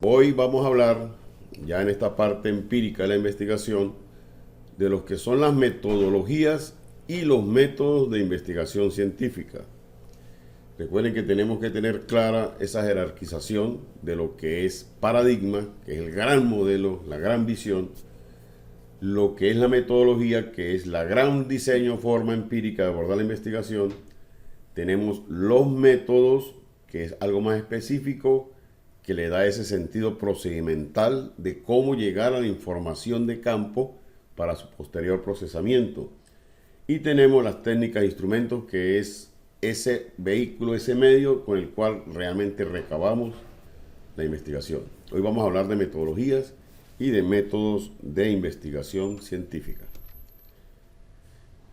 Hoy vamos a hablar, ya en esta parte empírica de la investigación, de lo que son las metodologías y los métodos de investigación científica. Recuerden que tenemos que tener clara esa jerarquización de lo que es paradigma, que es el gran modelo, la gran visión, lo que es la metodología, que es la gran diseño, forma empírica de abordar la investigación. Tenemos los métodos, que es algo más específico, que le da ese sentido procedimental de cómo llegar a la información de campo para su posterior procesamiento. Y tenemos las técnicas e instrumentos, que es ese vehículo, ese medio con el cual realmente recabamos la investigación. Hoy vamos a hablar de metodologías y de métodos de investigación científica.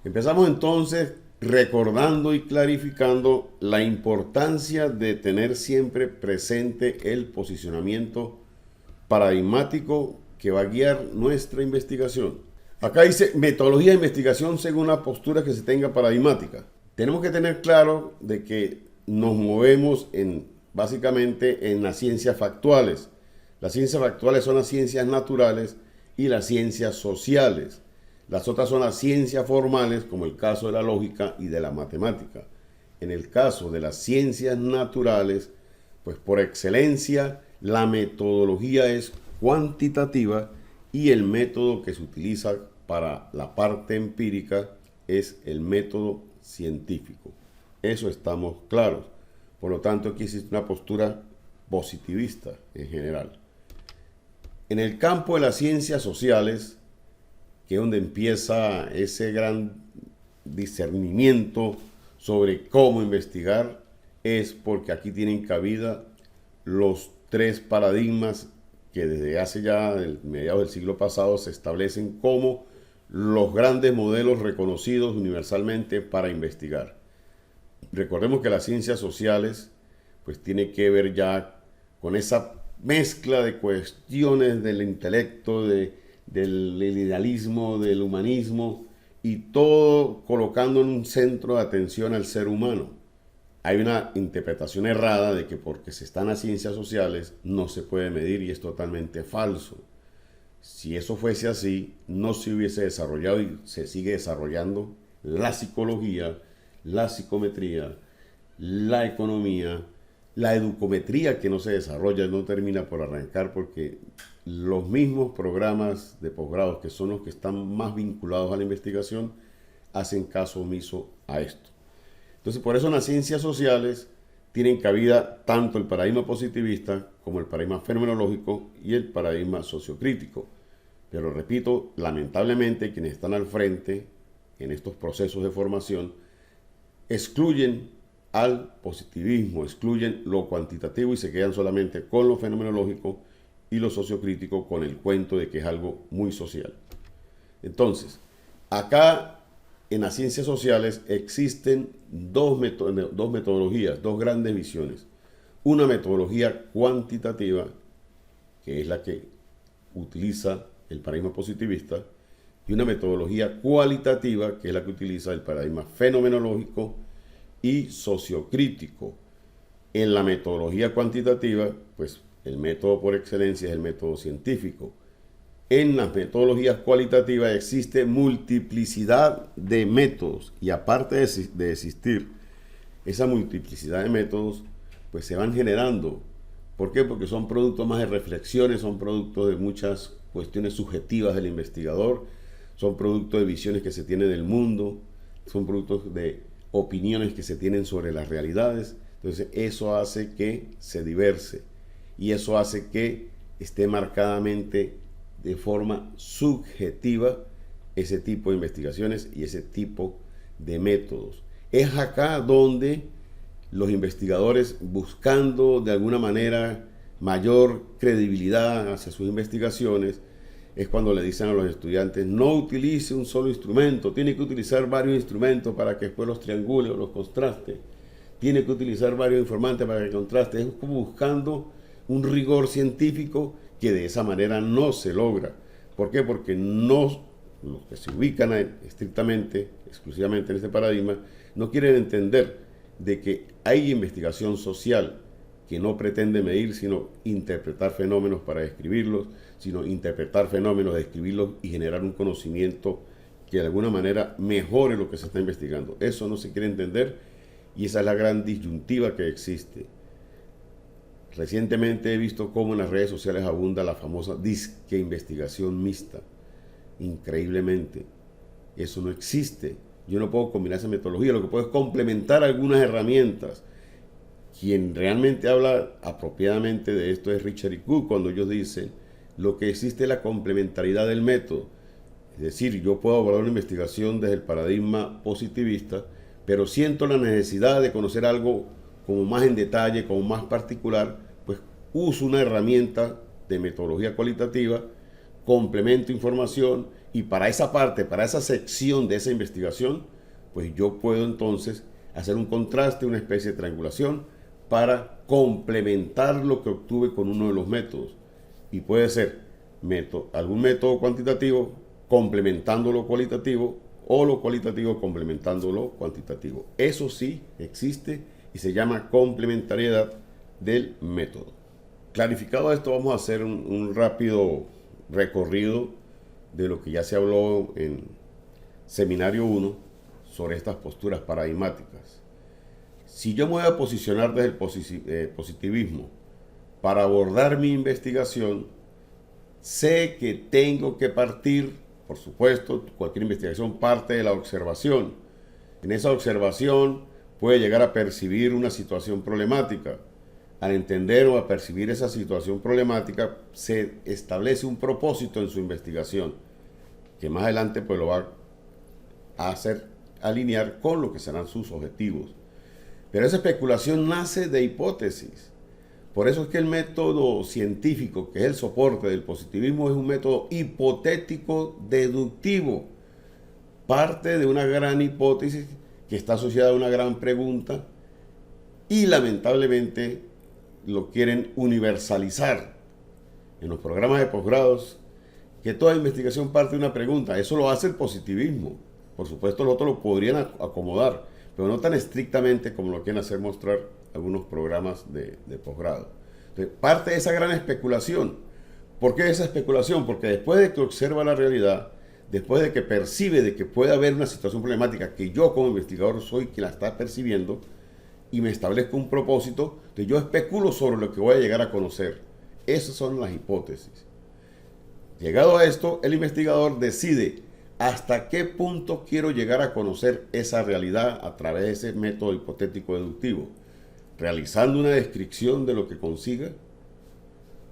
Empezamos entonces recordando y clarificando la importancia de tener siempre presente el posicionamiento paradigmático que va a guiar nuestra investigación. Acá dice metodología de investigación según la postura que se tenga paradigmática. Tenemos que tener claro de que nos movemos básicamente en las ciencias factuales. Las ciencias factuales son las ciencias naturales y las ciencias sociales. Las otras son las ciencias formales, como el caso de la lógica y de la matemática. En el caso de las ciencias naturales, pues por excelencia, la metodología es cuantitativa y el método que se utiliza para la parte empírica es el método científico. Eso estamos claros. Por lo tanto, aquí existe una postura positivista en general. En el campo de las ciencias sociales, que es donde empieza ese gran discernimiento sobre cómo investigar, es porque aquí tienen cabida los tres paradigmas que desde hace ya mediados del siglo pasado se establecen como los grandes modelos reconocidos universalmente para investigar. Recordemos que las ciencias sociales pues tiene que ver ya con esa mezcla de cuestiones del intelecto, del idealismo, del humanismo, y todo colocando en un centro de atención al ser humano. Hay una interpretación errada de que porque se está en las ciencias sociales no se puede medir, y es totalmente falso. Si eso fuese así, no se hubiese desarrollado y se sigue desarrollando la psicología, la psicometría, la economía, la educometría, que no se desarrolla, no termina por arrancar, porque los mismos programas de posgrados, que son los que están más vinculados a la investigación, hacen caso omiso a esto. Entonces, por eso en las ciencias sociales tienen cabida tanto el paradigma positivista como el paradigma fenomenológico y el paradigma sociocrítico. Pero repito, lamentablemente quienes están al frente en estos procesos de formación excluyen al positivismo, excluyen lo cuantitativo y se quedan solamente con lo fenomenológico y lo sociocrítico, con el cuento de que es algo muy social. Entonces, acá en las ciencias sociales existen dos metodologías, dos grandes visiones. Una metodología cuantitativa, que es la que utiliza el paradigma positivista, y una metodología cualitativa, que es la que utiliza el paradigma fenomenológico y sociocrítico. En la metodología cuantitativa, pues el método por excelencia es el método científico. En las metodologías cualitativas existe multiplicidad de métodos, y aparte de existir esa multiplicidad de métodos, pues se van generando. ¿Por qué? Porque son productos más de reflexiones, son productos de muchas cuestiones subjetivas del investigador, son productos de visiones que se tienen del mundo, son productos de opiniones que se tienen sobre las realidades. Entonces eso hace que se diverse, y eso hace que esté marcadamente de forma subjetiva ese tipo de investigaciones y ese tipo de métodos. Es acá donde los investigadores, buscando de alguna manera mayor credibilidad hacia sus investigaciones, es cuando le dicen a los estudiantes: no utilice un solo instrumento, tiene que utilizar varios instrumentos para que después los triangule o los contraste, tiene que utilizar varios informantes para que contraste. Es como buscando un rigor científico que de esa manera no se logra. ¿Por qué? Porque no, los que se ubican estrictamente, exclusivamente en este paradigma, no quieren entender de que hay investigación social, que no pretende medir, sino interpretar fenómenos para describirlos, sino interpretar fenómenos, describirlos y generar un conocimiento que de alguna manera mejore lo que se está investigando. Eso no se quiere entender y esa es la gran disyuntiva que existe. Recientemente he visto cómo en las redes sociales abunda la famosa disque investigación mixta. Increíblemente, eso no existe. Yo no puedo combinar esa metodología, lo que puedo es complementar algunas herramientas. Quien realmente habla apropiadamente de esto es Richard y Cook, cuando ellos dicen lo que existe es la complementariedad del método. Es decir, yo puedo abordar una investigación desde el paradigma positivista, pero siento la necesidad de conocer algo como más en detalle, como más particular, pues uso una herramienta de metodología cualitativa, complemento información y para esa parte, para esa sección de esa investigación, pues yo puedo entonces hacer un contraste, una especie de triangulación para complementar lo que obtuve con uno de los métodos. Y puede ser algún método cuantitativo complementando lo cualitativo o lo cualitativo complementando lo cuantitativo. Eso sí existe y se llama complementariedad del método. Clarificado esto, vamos a hacer un rápido recorrido de lo que ya se habló en Seminario 1 sobre estas posturas paradigmáticas. Si yo me voy a posicionar desde el positivismo para abordar mi investigación, sé que tengo que partir, por supuesto, cualquier investigación parte de la observación. En esa observación puede llegar a percibir una situación problemática. Al entender o a percibir esa situación problemática, se establece un propósito en su investigación, que más adelante pues lo va a hacer alinear con lo que serán sus objetivos. Pero esa especulación nace de hipótesis. Por eso es que el método científico, que es el soporte del positivismo, es un método hipotético deductivo. Parte de una gran hipótesis que está asociada a una gran pregunta y lamentablemente lo quieren universalizar. En los programas de posgrados, que toda investigación parte de una pregunta. Eso lo hace el positivismo. Por supuesto, los otros lo podrían acomodar, pero no tan estrictamente como lo quieren hacer mostrar algunos programas de posgrado. Entonces, parte de esa gran especulación. ¿Por qué esa especulación? Porque después de que observa la realidad, después de que percibe de que puede haber una situación problemática, que yo como investigador soy quien la está percibiendo, y me establezco un propósito, entonces yo especulo sobre lo que voy a llegar a conocer. Esas son las hipótesis. Llegado a esto, el investigador decide hasta qué punto quiero llegar a conocer esa realidad a través de ese método hipotético deductivo, realizando una descripción de lo que consiga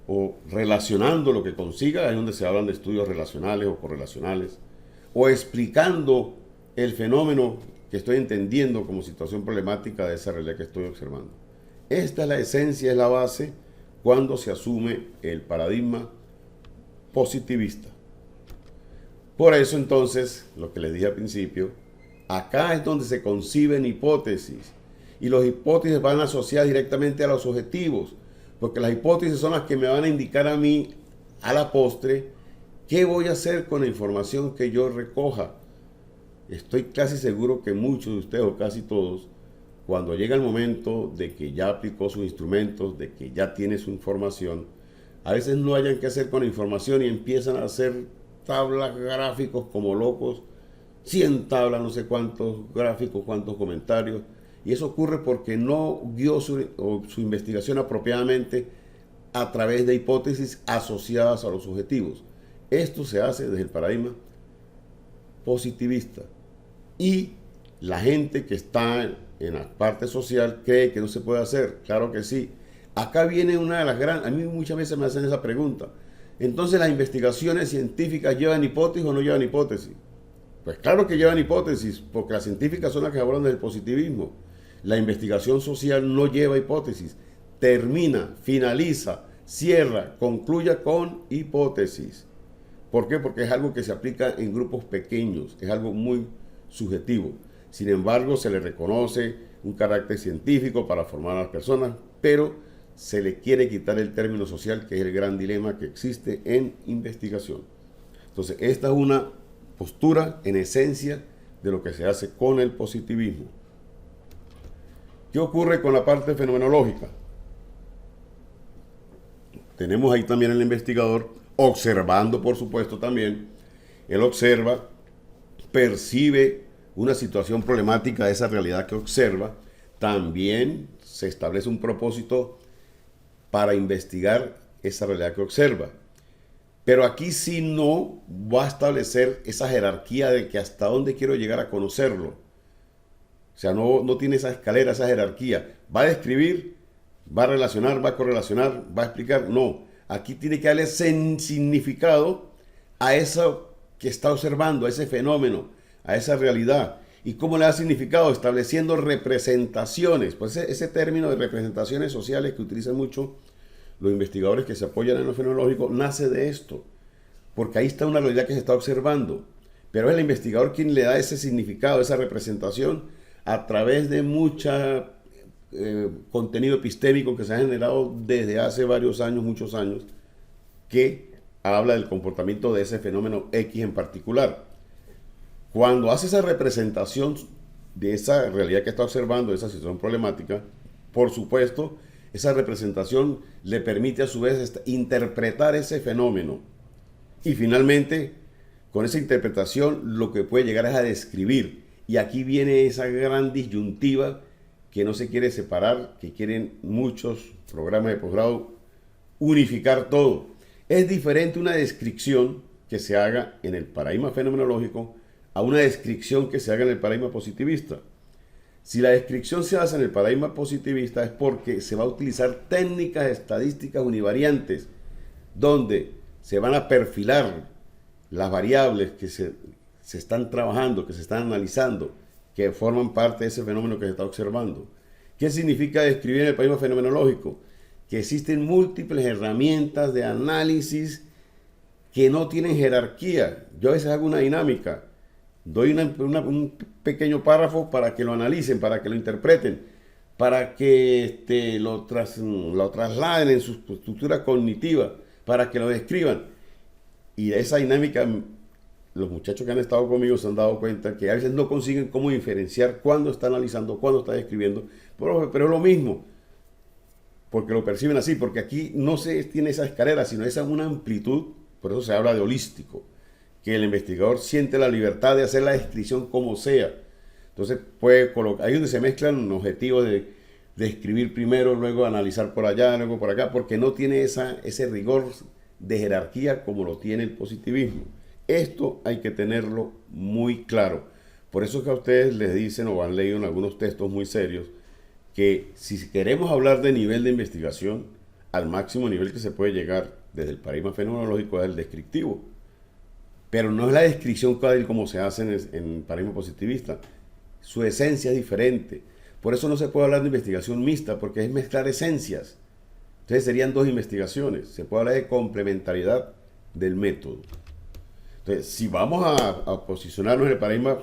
o relacionando lo que consiga, ahí donde se hablan de estudios relacionales o correlacionales, o explicando el fenómeno que estoy entendiendo como situación problemática de esa realidad que estoy observando. Esta es la esencia, es la base cuando se asume el paradigma positivista. Por eso entonces, lo que les dije al principio, acá es donde se conciben hipótesis y las hipótesis van asociadas directamente a los objetivos, porque las hipótesis son las que me van a indicar a mí, a la postre, qué voy a hacer con la información que yo recoja. Estoy casi seguro que muchos de ustedes, o casi todos, cuando llega el momento de que ya aplicó sus instrumentos, de que ya tiene su información, a veces no hayan qué hacer con la información y empiezan a hacer tablas, gráficos como locos, 100 tablas, no sé cuántos gráficos, cuántos comentarios, y eso ocurre porque no guió su investigación apropiadamente a través de hipótesis asociadas a los objetivos. Esto se hace desde el paradigma positivista. Y la gente que está en la parte social cree que no se puede hacer. Claro que sí. Acá viene una de las grandes... A mí muchas veces me hacen esa pregunta. Entonces, ¿las investigaciones científicas llevan hipótesis o no llevan hipótesis? Pues claro que llevan hipótesis, porque las científicas son las que hablan del positivismo. La investigación social no lleva hipótesis. Termina, finaliza, cierra, concluye con hipótesis. ¿Por qué? Porque es algo que se aplica en grupos pequeños, es algo muy subjetivo. Sin embargo, se le reconoce un carácter científico para formar a las personas, pero se le quiere quitar el término social, que es el gran dilema que existe en investigación. Entonces, esta es una postura en esencia de lo que se hace con el positivismo. ¿Qué ocurre con la parte fenomenológica? tenemos ahí también el investigador observando, por supuesto, también. Él observa, percibe una situación problemática de esa realidad que observa. También se establece un propósito para investigar esa realidad que observa. Pero aquí sí no va a establecer esa jerarquía de que hasta dónde quiero llegar a conocerlo. O sea, no tiene esa escalera, esa jerarquía. Va a describir, va a relacionar, va a correlacionar, va a explicar. No, aquí tiene que darle significado a eso que está observando, a ese fenómeno, a esa realidad. ¿Y cómo le da significado? Estableciendo representaciones. Pues ese término de representaciones sociales que utilizan mucho los investigadores que se apoyan en lo fenomenológico nace de esto. Porque ahí está una realidad que se está observando. Pero es el investigador quien le da ese significado, esa representación, a través de mucha contenido epistémico que se ha generado desde hace varios años, muchos años, que habla del comportamiento de ese fenómeno X en particular. Cuando hace esa representación de esa realidad que está observando, de esa situación problemática, por supuesto, esa representación le permite a su vez interpretar ese fenómeno. Y finalmente, con esa interpretación, lo que puede llegar es a describir. Y aquí viene esa gran disyuntiva que no se quiere separar, que quieren muchos programas de posgrado unificar todo. Es diferente una descripción que se haga en el paradigma fenomenológico a una descripción que se haga en el paradigma positivista. Si la descripción se hace en el paradigma positivista es porque se va a utilizar técnicas estadísticas univariantes, donde se van a perfilar las variables que se están trabajando, que se están analizando, que forman parte de ese fenómeno que se está observando. ¿Qué significa describir en el paradigma fenomenológico? Que existen múltiples herramientas de análisis que no tienen jerarquía. Yo a veces hago una dinámica, doy un pequeño párrafo para que lo analicen, para que lo interpreten, para que lo trasladen en su estructura cognitiva, para que lo describan. Y esa dinámica, los muchachos que han estado conmigo se han dado cuenta que a veces no consiguen cómo diferenciar cuándo está analizando, cuándo está describiendo, pero es lo mismo, porque lo perciben así, porque aquí no se tiene esa escalera, sino esa una amplitud, por eso se habla de holístico, que el investigador siente la libertad de hacer la descripción como sea. Entonces puede colocar, ahí donde se mezclan los objetivos de escribir primero, luego analizar por allá, luego por acá, porque no tiene ese rigor de jerarquía como lo tiene el positivismo. Esto hay que tenerlo muy claro. Por eso es que a ustedes les dicen o han leído en algunos textos muy serios que si queremos hablar de nivel de investigación, al máximo nivel que se puede llegar desde el paradigma fenomenológico es el descriptivo. Pero no es la descripción como se hace en el paradigma positivista. Su esencia es diferente. Por eso no se puede hablar de investigación mixta, porque es mezclar esencias. Entonces serían dos investigaciones. Se puede hablar de complementariedad del método. Entonces, si vamos a posicionarnos en el paradigma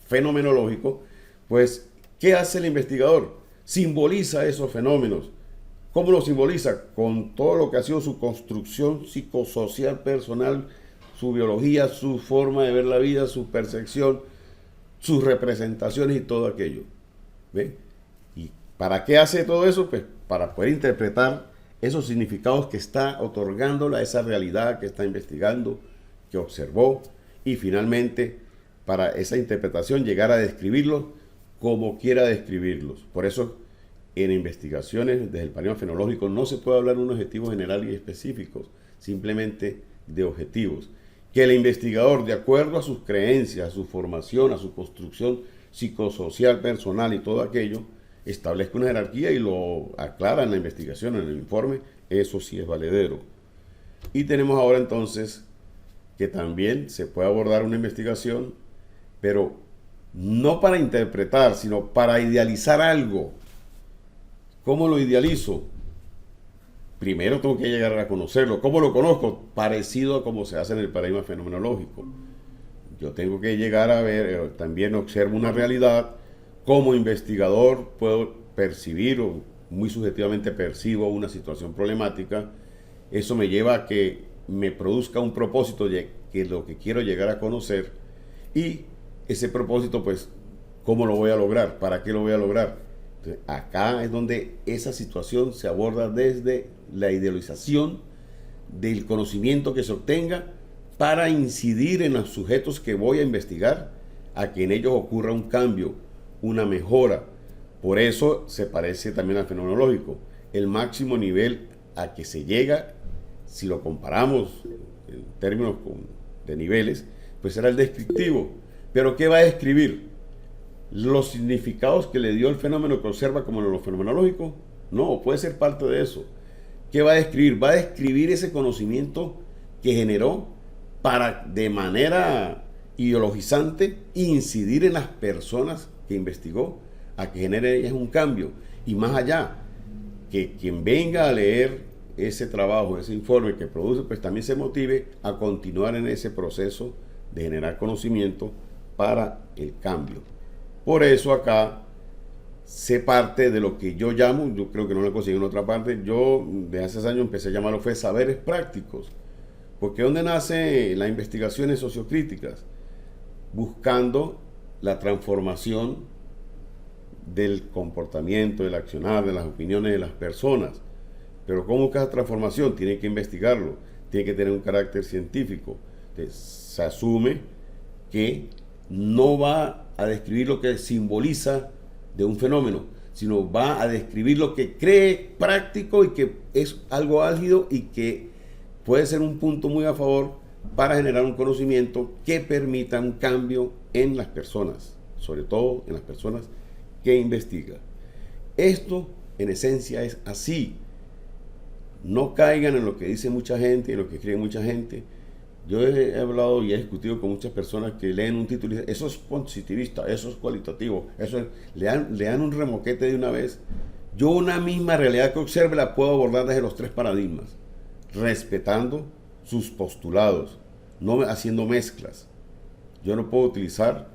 fenomenológico, pues, ¿qué hace el investigador? Simboliza esos fenómenos. ¿Cómo lo simboliza? Con todo lo que ha sido su construcción psicosocial personal, su biología, su forma de ver la vida, su percepción, sus representaciones y todo aquello. ¿Ve? ¿Y para qué hace todo eso? Pues para poder interpretar esos significados que está otorgándole a esa realidad que está investigando, que observó, y finalmente para esa interpretación llegar a describirlos como quiera describirlos. Por eso en investigaciones desde el paradigma fenomenológico no se puede hablar de un objetivo general y específicos, simplemente de objetivos. Que el investigador, de acuerdo a sus creencias, a su formación, a su construcción psicosocial, personal y todo aquello, establezca una jerarquía y lo aclara en la investigación, en el informe, eso sí es valedero. Y tenemos ahora entonces que también se puede abordar una investigación, pero no para interpretar, sino para idealizar algo. ¿Cómo lo idealizo? Primero tengo que llegar a conocerlo. ¿Cómo lo conozco? Parecido a como se hace en el paradigma fenomenológico. Yo tengo que llegar a ver, también observo una realidad. Como investigador puedo percibir, o muy subjetivamente percibo una situación problemática. Eso me lleva a que me produzca un propósito de que lo que quiero llegar a conocer. Y ese propósito, pues, ¿cómo lo voy a lograr? ¿Para qué lo voy a lograr? Entonces, acá es donde esa situación se aborda desde la idealización del conocimiento que se obtenga para incidir en los sujetos que voy a investigar, a que en ellos ocurra un cambio, una mejora. Por eso se parece también al fenomenológico. El máximo nivel a que se llega, si lo comparamos en términos de niveles, pues será el descriptivo. ¿Pero qué va a describir? ¿Los significados que le dio el fenómeno que observa como lo fenomenológico? No, puede ser parte de eso. ¿Qué va a describir? Va a describir ese conocimiento que generó para, de manera ideologizante, incidir en las personas que investigó, a que genere ellas un cambio. Y más allá, que quien venga a leer ese trabajo, ese informe que produce, pues también se motive a continuar en ese proceso de generar conocimiento para el cambio. Por eso acá se parte de lo que yo llamo, yo creo que no lo he conseguido en otra parte, yo de hace años empecé a llamarlo fue saberes prácticos, porque ¿dónde nace las investigaciones sociocríticas? Buscando la transformación del comportamiento, del accionar, de las opiniones de las personas. Pero ¿cómo busca esa transformación? Tiene que investigarlo, tiene que tener un carácter científico. Entonces, se asume que no va a describir lo que simboliza de un fenómeno, sino va a describir lo que cree práctico y que es algo álgido y que puede ser un punto muy a favor para generar un conocimiento que permita un cambio en las personas, sobre todo en las personas que investigan. Esto en esencia es así. No caigan en lo que dice mucha gente y en lo que cree mucha gente. Yo he hablado y he discutido con muchas personas que leen un título y dicen, eso es positivista, eso es cualitativo, eso es, le dan un remoquete de una vez. Yo una misma realidad que observe la puedo abordar desde los tres paradigmas, respetando sus postulados, no haciendo mezclas. Yo no puedo utilizar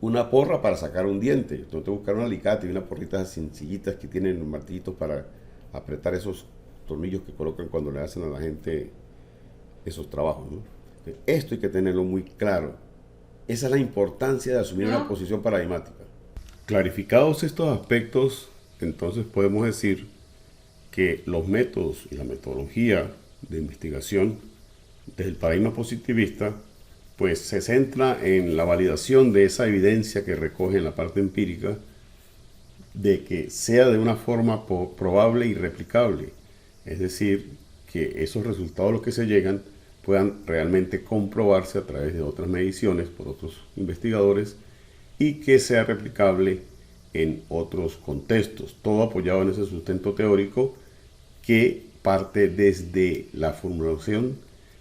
una porra para sacar un diente. Yo tengo que buscar un alicate y unas porritas sencillitas que tienen martillitos para apretar esos tornillos que colocan cuando le hacen a la gente esos trabajos, ¿no? Esto hay que tenerlo muy claro. Esa es la importancia de asumir una posición paradigmática. Clarificados estos aspectos, entonces podemos decir que los métodos y la metodología de investigación desde el paradigma positivista pues se centra en la validación de esa evidencia que recoge en la parte empírica, de que sea de una forma probable y replicable, es decir, que esos resultados a los que se llegan puedan realmente comprobarse a través de otras mediciones por otros investigadores y que sea replicable en otros contextos, todo apoyado en ese sustento teórico que parte desde la formulación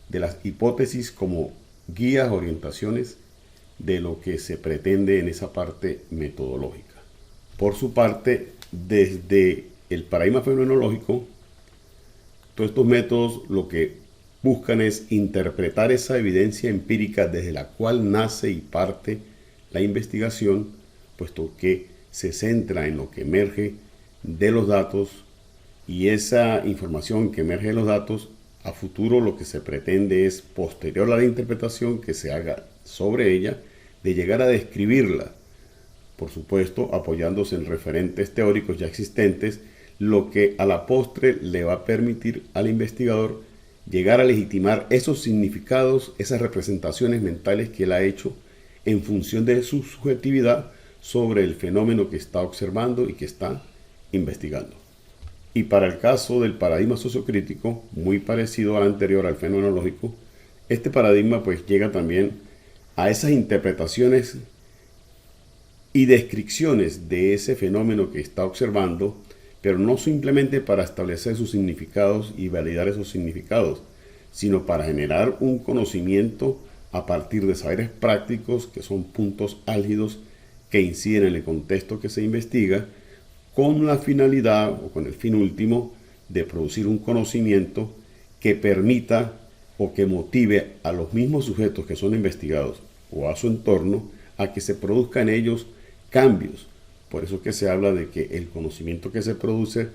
de las hipótesis como guías, orientaciones de lo que se pretende en esa parte metodológica. Por su parte, desde el paradigma fenomenológico, todos estos métodos lo que buscan es interpretar esa evidencia empírica desde la cual nace y parte la investigación, puesto que se centra en lo que emerge de los datos y esa información que emerge de los datos, a futuro lo que se pretende es, posterior a la interpretación que se haga sobre ella, de llegar a describirla, por supuesto apoyándose en referentes teóricos ya existentes, lo que a la postre le va a permitir al investigador llegar a legitimar esos significados, esas representaciones mentales que él ha hecho en función de su subjetividad sobre el fenómeno que está observando y que está investigando. Y para el caso del paradigma sociocrítico, muy parecido al anterior, al fenomenológico, este paradigma pues llega también a esas interpretaciones y descripciones de ese fenómeno que está observando, pero no simplemente para establecer sus significados y validar esos significados, sino para generar un conocimiento a partir de saberes prácticos que son puntos álgidos que inciden en el contexto que se investiga, con la finalidad o con el fin último de producir un conocimiento que permita o que motive a los mismos sujetos que son investigados o a su entorno a que se produzcan en ellos cambios. Por eso que se habla de que el conocimiento que se produce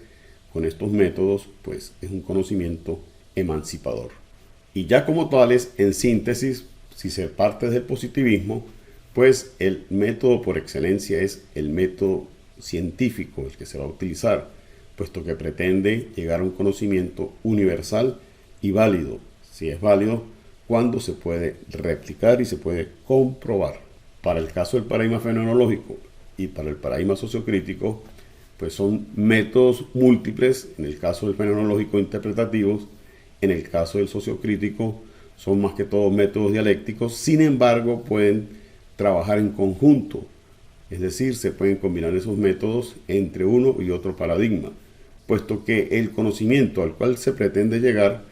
con estos métodos pues es un conocimiento emancipador. Y ya como tales, en síntesis, si se parte del positivismo, pues el método por excelencia es el método científico el que se va a utilizar, puesto que pretende llegar a un conocimiento universal y válido. Si es válido, cuando se puede replicar y se puede comprobar. Para el caso del paradigma fenomenológico y para el paradigma sociocrítico, pues son métodos múltiples. En el caso del fenomenológico, interpretativos. En el caso del sociocrítico, son más que todo métodos dialécticos. Sin embargo, pueden trabajar en conjunto. Es decir, se pueden combinar esos métodos entre uno y otro paradigma, puesto que el conocimiento al cual se pretende llegar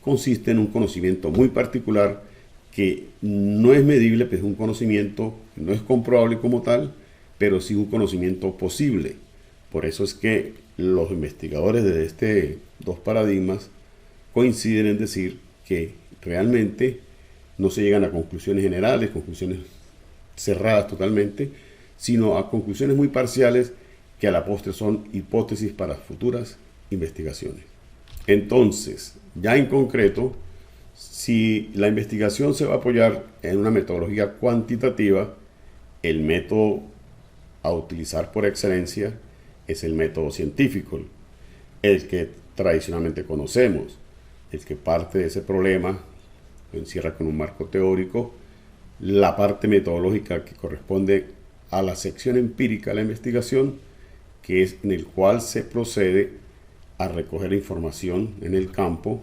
consiste en un conocimiento muy particular que no es medible, pues es un conocimiento que no es comprobable como tal, pero sí un conocimiento posible. Por eso es que los investigadores de estos dos paradigmas coinciden en decir que realmente no se llegan a conclusiones generales, conclusiones cerradas totalmente, sino a conclusiones muy parciales que a la postre son hipótesis para futuras investigaciones. Entonces, ya en concreto, si la investigación se va a apoyar en una metodología cuantitativa, el método a utilizar por excelencia es el método científico, el que tradicionalmente conocemos, el que parte de ese problema, lo encierra con un marco teórico, la parte metodológica que corresponde a la sección empírica de la investigación, que es en el cual se procede a recoger información en el campo,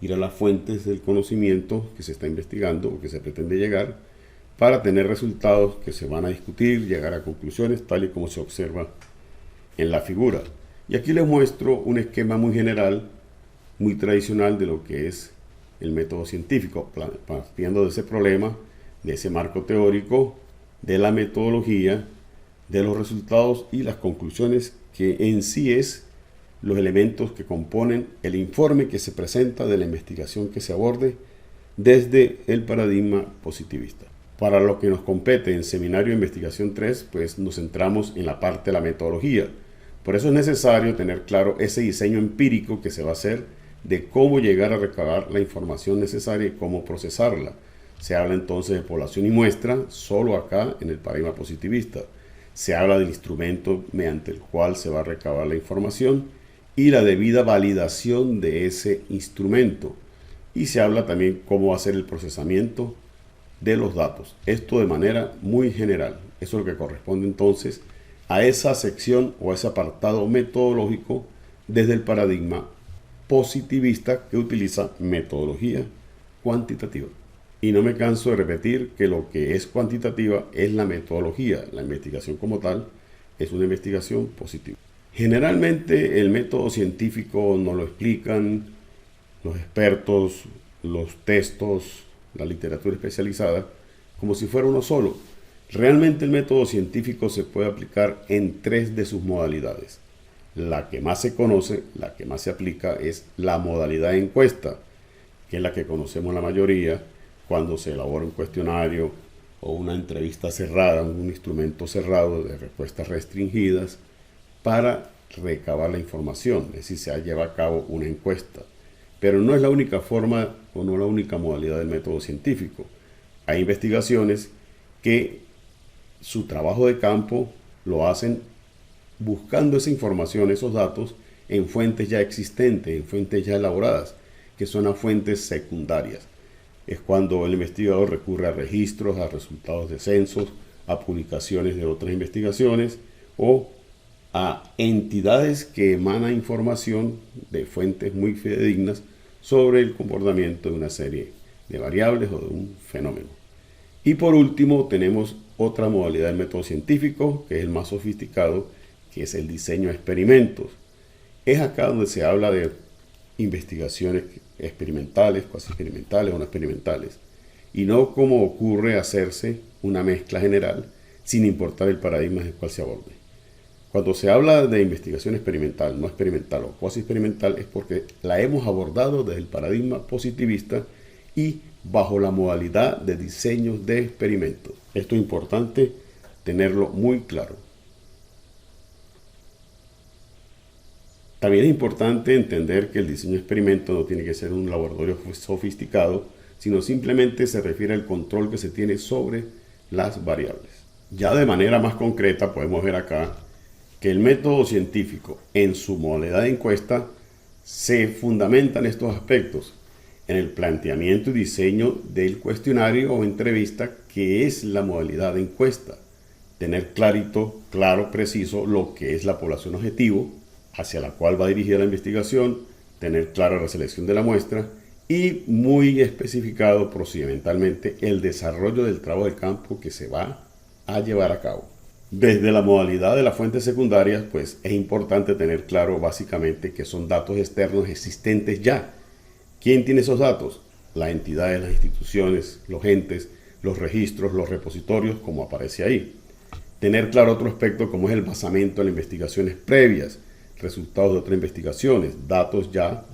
ir a las fuentes del conocimiento que se está investigando o que se pretende llegar, para tener resultados que se van a discutir, llegar a conclusiones, tal y como se observa en la figura. Y aquí les muestro un esquema muy general, muy tradicional de lo que es el método científico, partiendo de ese problema, de ese marco teórico, de la metodología, de los resultados y las conclusiones, que en sí es los elementos que componen el informe que se presenta de la investigación que se aborde desde el paradigma positivista. Para lo que nos compete en Seminario de Investigación 3, pues nos centramos en la parte de la metodología. Por eso es necesario tener claro ese diseño empírico que se va a hacer de cómo llegar a recabar la información necesaria y cómo procesarla. Se habla entonces de población y muestra, solo acá en el paradigma positivista. Se habla del instrumento mediante el cual se va a recabar la información y la debida validación de ese instrumento. Y se habla también cómo hacer el procesamiento de los datos. Esto de manera muy general. Eso es lo que corresponde entonces a esa sección o a ese apartado metodológico desde el paradigma positivista que utiliza metodología cuantitativa. Y no me canso de repetir que lo que es cuantitativa es la metodología. La investigación como tal es una investigación positiva. Generalmente el método científico nos lo explican los expertos, los textos, la literatura especializada, como si fuera uno solo. Realmente el método científico se puede aplicar en 3 de sus modalidades. La que más se conoce, la que más se aplica, es la modalidad de encuesta, que es la que conocemos la mayoría cuando se elabora un cuestionario o una entrevista cerrada, un instrumento cerrado de respuestas restringidas para recabar la información, es decir, se lleva a cabo una encuesta. Pero no es la única forma o no la única modalidad del método científico. Hay investigaciones que su trabajo de campo lo hacen buscando esa información, esos datos, en fuentes ya existentes, en fuentes ya elaboradas, que son las fuentes secundarias. Es cuando el investigador recurre a registros, a resultados de censos, a publicaciones de otras investigaciones o a entidades que emanan información de fuentes muy fidedignas sobre el comportamiento de una serie de variables o de un fenómeno. Y por último tenemos otra modalidad del método científico, que es el más sofisticado, que es el diseño de experimentos. Es acá donde se habla de investigaciones experimentales, cuasi experimentales o no experimentales, y no como ocurre hacerse una mezcla general sin importar el paradigma en el cual se aborde. Cuando se habla de investigación experimental, no experimental o cuasi experimental, es porque la hemos abordado desde el paradigma positivista y bajo la modalidad de diseños de experimentos. Esto es importante tenerlo muy claro. También es importante entender que el diseño de experimento no tiene que ser un laboratorio sofisticado, sino simplemente se refiere al control que se tiene sobre las variables. Ya de manera más concreta podemos ver acá que el método científico en su modalidad de encuesta se fundamentan estos aspectos en el planteamiento y diseño del cuestionario o entrevista, que es la modalidad de encuesta. Tener claro, preciso lo que es la población objetivo hacia la cual va dirigida la investigación, tener clara la selección de la muestra y muy especificado procedimentalmente el desarrollo del trabajo de campo que se va a llevar a cabo. Desde la modalidad de las fuentes secundarias, pues es importante tener claro básicamente que son datos externos existentes ya. ¿Quién tiene esos datos? Las entidades, las instituciones, los entes, los registros, los repositorios, como aparece ahí. Tener claro otro aspecto como es el basamento en las investigaciones previas, resultados de otras investigaciones, datos ya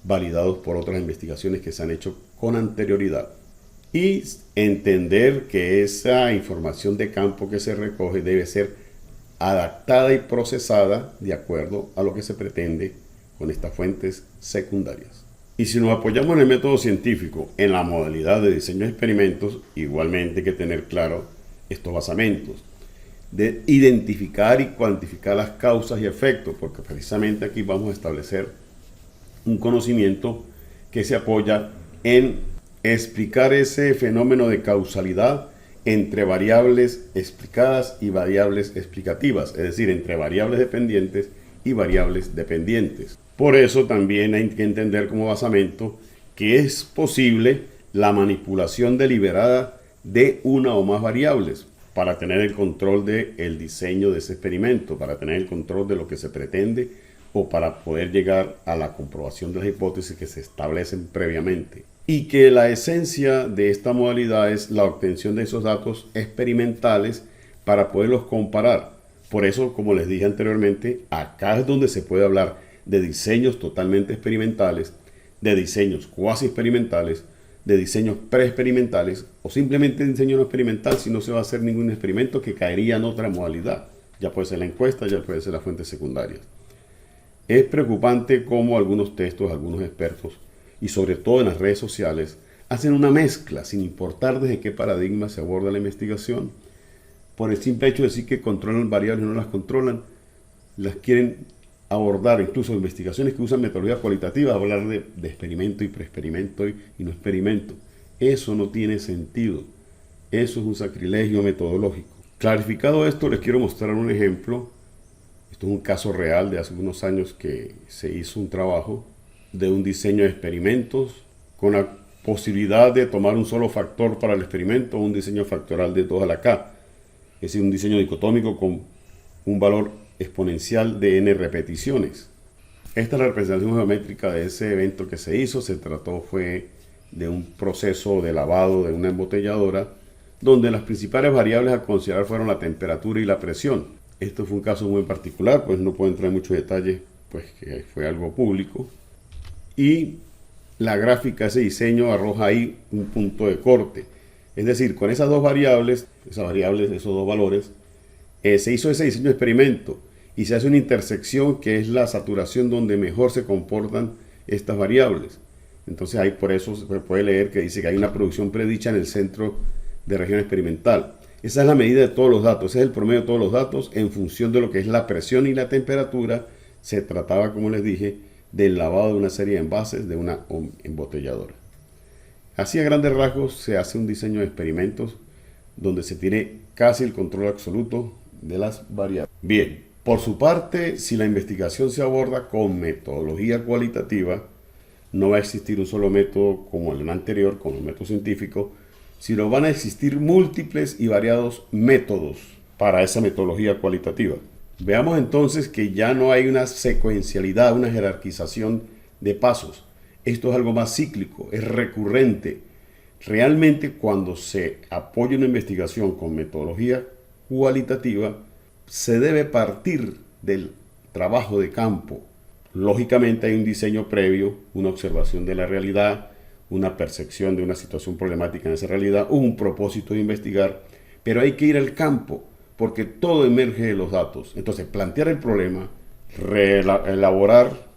validados por otras investigaciones que se han hecho con anterioridad. Y entender que esa información de campo que se recoge debe ser adaptada y procesada de acuerdo a lo que se pretende con estas fuentes secundarias. Y si nos apoyamos en el método científico, en la modalidad de diseño de experimentos, igualmente hay que tener claro estos basamentos, de identificar y cuantificar las causas y efectos, porque precisamente aquí vamos a establecer un conocimiento que se apoya en explicar ese fenómeno de causalidad entre variables explicadas y variables explicativas, es decir, entre variables dependientes y variables dependientes. Por eso también hay que entender como basamento que es posible la manipulación deliberada de una o más variables para tener el control del diseño de ese experimento, para tener el control de lo que se pretende o para poder llegar a la comprobación de las hipótesis que se establecen previamente. Y que la esencia de esta modalidad es la obtención de esos datos experimentales para poderlos comparar. Por eso, como les dije anteriormente, acá es donde se puede hablar de diseños totalmente experimentales, de diseños cuasi experimentales, de diseños preexperimentales o simplemente diseño no experimental si no se va a hacer ningún experimento que caería en otra modalidad. Ya puede ser la encuesta, ya puede ser las fuentes secundarias. Es preocupante cómo algunos textos, algunos expertos, y sobre todo en las redes sociales, hacen una mezcla sin importar desde qué paradigma se aborda la investigación. Por el simple hecho de decir que controlan variables y no las controlan, las quieren abordar, incluso investigaciones que usan metodología cualitativa, hablar de experimento y preexperimento y no experimento. Eso no tiene sentido. Eso es un sacrilegio metodológico. Clarificado esto, les quiero mostrar un ejemplo. Esto es un caso real de hace unos años que se hizo un trabajo de un diseño de experimentos con la posibilidad de tomar un solo factor para el experimento o un diseño factorial de 2 a la k. Es decir, un diseño dicotómico con un valor exponencial de n repeticiones. Esta es la representación geométrica de ese evento que se hizo. Se trató fue de un proceso de lavado de una embotelladora donde las principales variables a considerar fueron la temperatura y la presión. Esto fue un caso muy particular, pues no puedo entrar en muchos detalles, pues que fue algo público. Y la gráfica, ese diseño arroja ahí un punto de corte. Es decir, con esas dos variables, esos dos valores, se hizo ese diseño de experimento y se hace una intersección que es la saturación donde mejor se comportan estas variables. Entonces ahí por eso se puede leer que dice que hay una producción predicha en el centro de región experimental. Esa es la medida de todos los datos, ese es el promedio de todos los datos en función de lo que es la presión y la temperatura. Se trataba, como les dije, del lavado de una serie de envases de una embotelladora. Así a grandes rasgos se hace un diseño de experimentos donde se tiene casi el control absoluto de las variables. Bien, por su parte, si la investigación se aborda con metodología cualitativa, no va a existir un solo método como el anterior, como el método científico, sino van a existir múltiples y variados métodos para esa metodología cualitativa. Veamos entonces que ya no hay una secuencialidad, una jerarquización de pasos. Esto es algo más cíclico, es recurrente. Realmente cuando se apoya una investigación con metodología cualitativa, se debe partir del trabajo de campo. Lógicamente hay un diseño previo, una observación de la realidad, una percepción de una situación problemática en esa realidad, un propósito de investigar, pero hay que ir al campo porque todo emerge de los datos. Entonces, plantear el problema, elaborar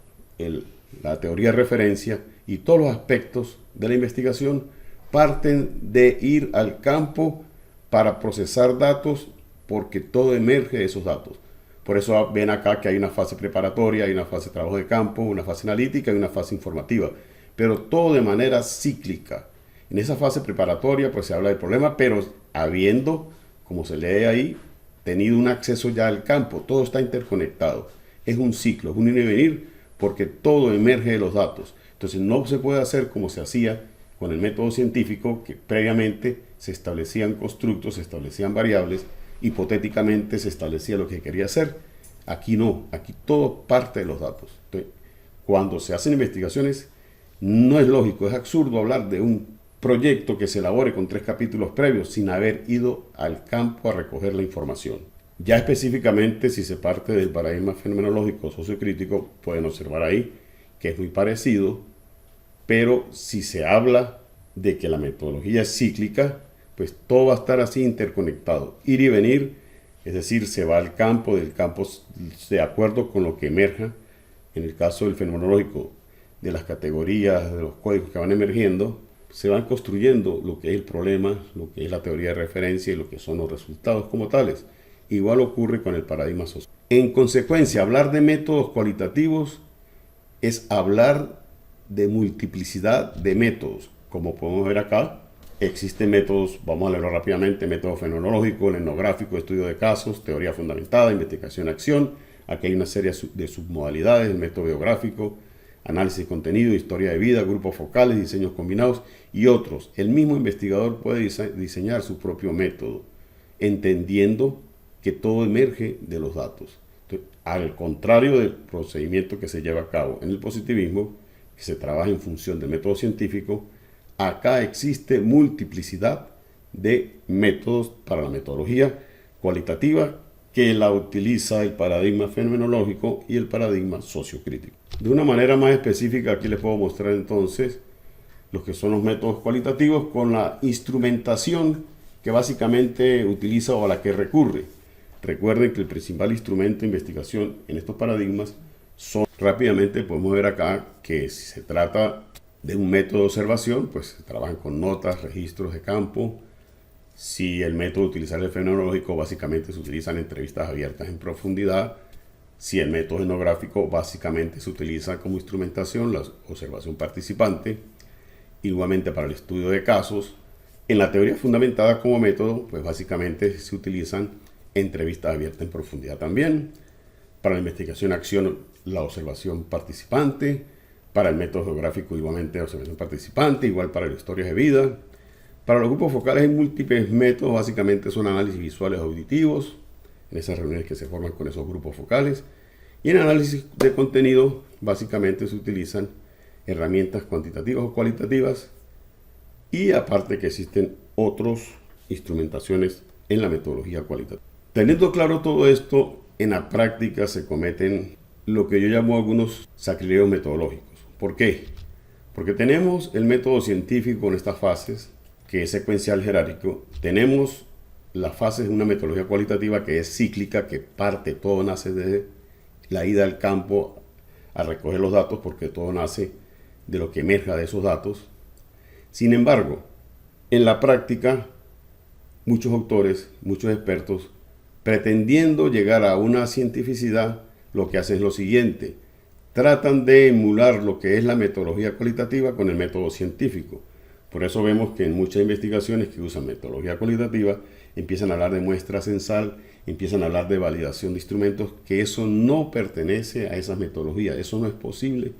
la teoría de referencia y todos los aspectos de la investigación parten de ir al campo para procesar datos porque todo emerge de esos datos. Por eso ven acá que hay una fase preparatoria, hay una fase de trabajo de campo, una fase analítica y una fase informativa, pero todo de manera cíclica. En esa fase preparatoria pues se habla del problema, pero habiendo, como se lee ahí, tenido un acceso ya al campo, todo está interconectado. Es un ciclo, es un ir y venir, porque todo emerge de los datos. Entonces no se puede hacer como se hacía con el método científico, que previamente se establecían constructos, se establecían variables, hipotéticamente se establecía lo que quería hacer. Aquí no, aquí todo parte de los datos. Entonces, cuando se hacen investigaciones, no es lógico, es absurdo hablar de un proyecto que se elabore con 3 capítulos previos sin haber ido al campo a recoger la información. Ya específicamente, si se parte del paradigma fenomenológico sociocrítico, pueden observar ahí que es muy parecido, pero si se habla de que la metodología es cíclica, pues todo va a estar así interconectado, ir y venir, es decir, se va al campo, del campo de acuerdo con lo que emerja, en el caso del fenomenológico, de las categorías, de los códigos que van emergiendo, se van construyendo lo que es el problema, lo que es la teoría de referencia y lo que son los resultados como tales. Igual ocurre con el paradigma social. En consecuencia, hablar de métodos cualitativos es hablar de multiplicidad de métodos. Como podemos ver acá, existen métodos, vamos a leerlo rápidamente: método fenomenológico, el etnográfico, estudio de casos, teoría fundamentada, investigación-acción. Aquí hay una serie de submodalidades: el método biográfico, análisis de contenido, historia de vida, grupos focales, diseños combinados y otros. El mismo investigador puede diseñar su propio método, entendiendo que todo emerge de los datos. Entonces, al contrario del procedimiento que se lleva a cabo en el positivismo, que se trabaja en función del método científico, acá existe multiplicidad de métodos para la metodología cualitativa que la utiliza el paradigma fenomenológico y el paradigma sociocrítico. De una manera más específica, aquí les puedo mostrar entonces los que son los métodos cualitativos con la instrumentación que básicamente utiliza o a la que recurre. Recuerden que el principal instrumento de investigación en estos paradigmas son, rápidamente podemos ver acá que si se trata de un método de observación, pues se trabajan con notas, registros de campo. Si el método de utilizar el fenomenológico, básicamente se utilizan entrevistas abiertas en profundidad. Si el método etnográfico, básicamente se utiliza como instrumentación la observación participante. Igualmente para el estudio de casos. En la teoría fundamentada como método, pues básicamente se utilizan entrevistas abiertas en profundidad también. Para la investigación-acción, la observación participante. Para el método geográfico, igualmente observación participante. Igual para las historias de vida. Para los grupos focales hay múltiples métodos, básicamente son análisis visuales auditivos, en esas reuniones que se forman con esos grupos focales. Y en análisis de contenido, básicamente se utilizan herramientas cuantitativas o cualitativas, y aparte que existen otras instrumentaciones en la metodología cualitativa. Teniendo claro todo esto, en la práctica se cometen lo que yo llamo algunos sacrilegios metodológicos. ¿Por qué? Porque tenemos el método científico en estas fases, que es secuencial jerárquico. Tenemos las fases de una metodología cualitativa que es cíclica, que parte, todo nace de la ida al campo a recoger los datos, porque todo nace de lo que emerja de esos datos. Sin embargo, en la práctica, muchos autores, muchos expertos, pretendiendo llegar a una cientificidad, lo que hacen es lo siguiente: tratan de emular lo que es la metodología cualitativa con el método científico. Por eso vemos que en muchas investigaciones que usan metodología cualitativa empiezan a hablar de muestra censal, empiezan a hablar de validación de instrumentos, que eso no pertenece a esas metodologías, eso no es posible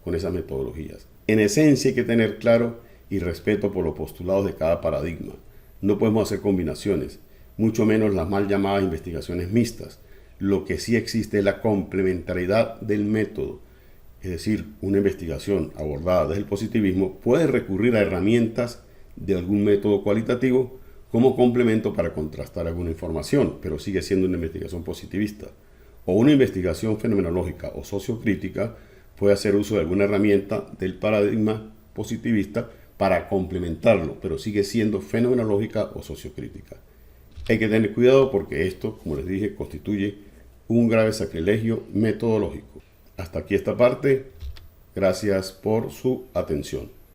con esas metodologías. En esencia hay que tener claro y respeto por los postulados de cada paradigma. No podemos hacer combinaciones, mucho menos las mal llamadas investigaciones mixtas. Lo que sí existe es la complementariedad del método. Es decir, una investigación abordada desde el positivismo puede recurrir a herramientas de algún método cualitativo como complemento para contrastar alguna información, pero sigue siendo una investigación positivista. O una investigación fenomenológica o sociocrítica puede hacer uso de alguna herramienta del paradigma positivista para complementarlo, pero sigue siendo fenomenológica o sociocrítica. Hay que tener cuidado porque esto, como les dije, constituye un grave sacrilegio metodológico. Hasta aquí esta parte. Gracias por su atención.